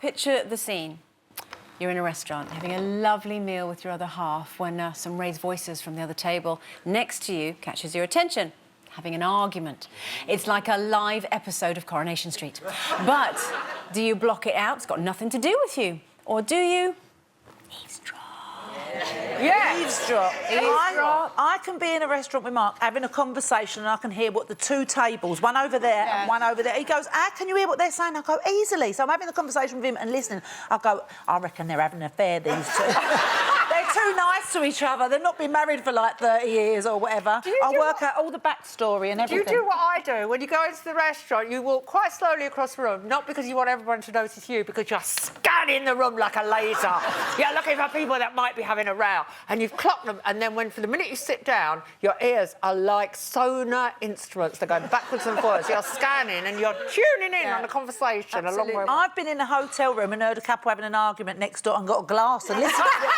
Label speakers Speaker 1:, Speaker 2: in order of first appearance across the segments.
Speaker 1: picture the scene. You're in a restaurant, having a lovely meal with your other half when some raised voices from the other table next to you catches your attention. Having an argument. It's like a live episode of Coronation Street. But do you block it out? It's got nothing to do with you. Or do you eavesdrop?
Speaker 2: Yeah.
Speaker 3: Eavesdrop. I can be in a restaurant with Mark having a conversation and I can hear what the two tables, one over there and one over there. He goes, how can you hear what they're saying? I go, easily. So I'm having a conversation with him and listening. I go, I reckon they're having an affair, these two. They're too nice to each other. They've not been married for like 30 years or whatever. I work out all the backstory and everything.
Speaker 2: Do you do what I do? When you go into the restaurant, you walk quite slowly across the room, not because you want everyone to notice you, because you're scanning the room like a laser. You're looking for people that might be having a row, and you've clocked them, and then for the minute you sit down, your ears are like sonar instruments. They're going backwards and forwards. You're scanning and you're tuning in on the conversation along with...
Speaker 3: I've been in a hotel room and heard a couple having an argument next door and got a glass and listened to it.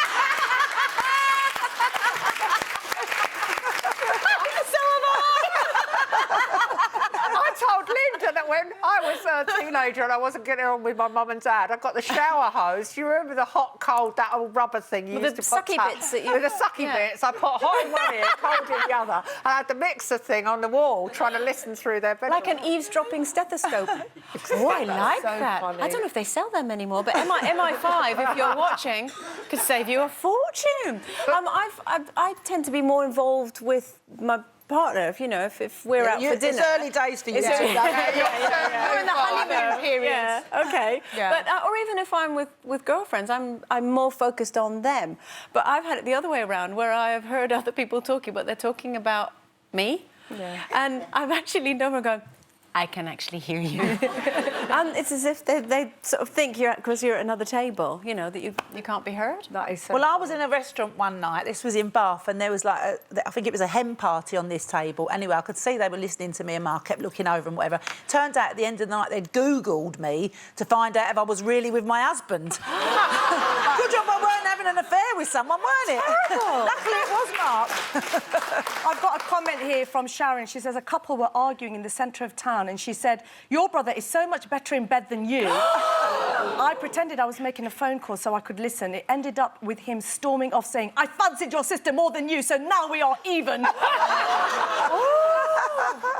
Speaker 2: Linda that when I was a teenager and I wasn't getting on with my mum and dad, I got the shower hose. Do you remember the hot, cold, that old rubber thing you used to put...
Speaker 1: With the sucky bits that you...
Speaker 2: With the sucky bits. I put hot in one ear, cold in the other. And I had the mixer thing on the wall trying to listen through their bedroom.
Speaker 1: Like an eavesdropping stethoscope. Oh, I like that.
Speaker 2: Funny.
Speaker 1: I don't know if they sell them anymore, but MI5, if you're watching, could save you a fortune. I tend to be more involved with my partner, if we're out for dinner.
Speaker 3: It's early days for you.
Speaker 1: We're in the honeymoon period.
Speaker 3: Yeah.
Speaker 1: OK.
Speaker 3: Yeah.
Speaker 1: But, or even if I'm with girlfriends, I'm more focused on them. But I've had it the other way around, where I've heard other people talking, but they're talking about me. Yeah. And I've actually known them going, I can actually hear you. And it's as if they sort of think because you're at another table, that you can't be heard.
Speaker 2: That is so
Speaker 3: Well, I was in a restaurant one night, this was in Bath, and there was like, I think it was a hen party on this table. Anyway, I could see they were listening to me and Mark kept looking over and whatever. Turned out at the end of the night, they'd Googled me to find out if I was really with my husband. Good job I weren't having an affair with someone, weren't it? Luckily it was Mark.
Speaker 4: I've got a comment here from Sharon. She says, a couple were arguing in the centre of town and she said, your brother is so much better in bed than you. I pretended I was making a phone call so I could listen. It ended up with him storming off saying, I fancied your sister more than you, so now we are even. But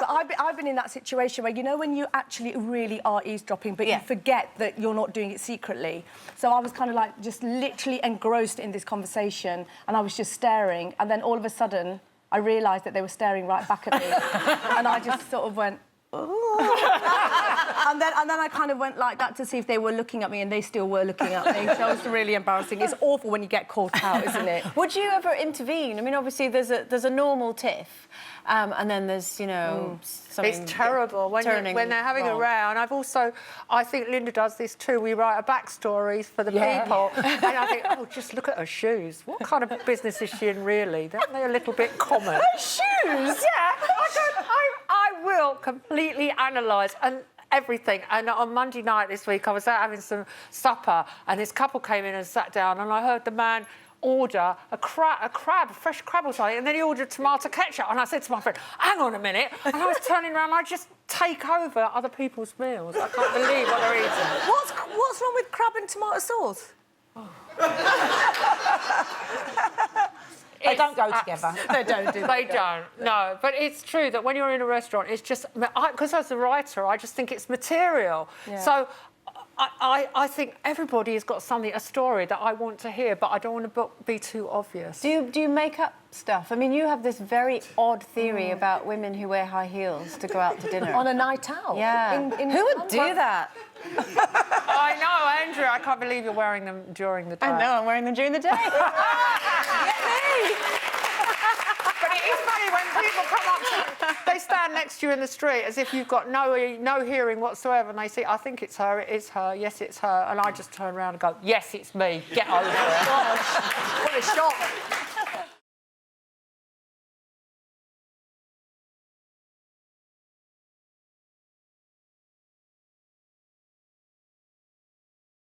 Speaker 4: I've been in that situation where, when you actually really are eavesdropping, but you forget that you're not doing it secretly. So I was kind of like just literally engrossed in this conversation and I was just staring. And then all of a sudden, I realised that they were staring right back at me. And I just sort of went, and then I kind of went like that to see if they were looking at me, and they still were looking at me. So it was really embarrassing. It's awful when you get caught out, isn't it?
Speaker 1: Would you ever intervene? I mean, obviously there's a normal tiff, and then there's something.
Speaker 2: It's terrible when they're having a row. And I think Linda does this too. We write a backstory for the people, and I think, oh, just look at her shoes. What kind of business is she in, really? Aren't they a little bit common?
Speaker 1: Her shoes?
Speaker 2: Yeah. I will completely analyse everything. And on Monday night this week, I was out having some supper, and this couple came in and sat down, and I heard the man order a fresh crab or something, and then he ordered tomato ketchup. And I said to my friend, hang on a minute. And I was turning around, and I just take over other people's meals. I can't believe what they're eating.
Speaker 4: What's wrong with crab and tomato sauce?
Speaker 3: Oh. They don't go together.
Speaker 4: They don't, do they?
Speaker 2: They don't, no. But it's true that when you're in a restaurant, it's just... Because as a writer, I just think it's material. Yeah. So I think everybody has got a story that I want to hear, but I don't want to be too obvious.
Speaker 1: Do you make up stuff? I mean, you have this very odd theory about women who wear high heels to go out to dinner.
Speaker 4: On a night out?
Speaker 1: Yeah. Who would do that?
Speaker 2: I know, Andrew, I can't believe you're wearing them during the day.
Speaker 1: I know, I'm wearing them during the day.
Speaker 2: Get me! But it is funny when people come up to... They stand next to you in the street as if you've got no hearing whatsoever, and they say, I think it's her, it is her, yes, it's her. And I just turn around and go, yes, it's me, get over it.
Speaker 4: Gosh, what a shock.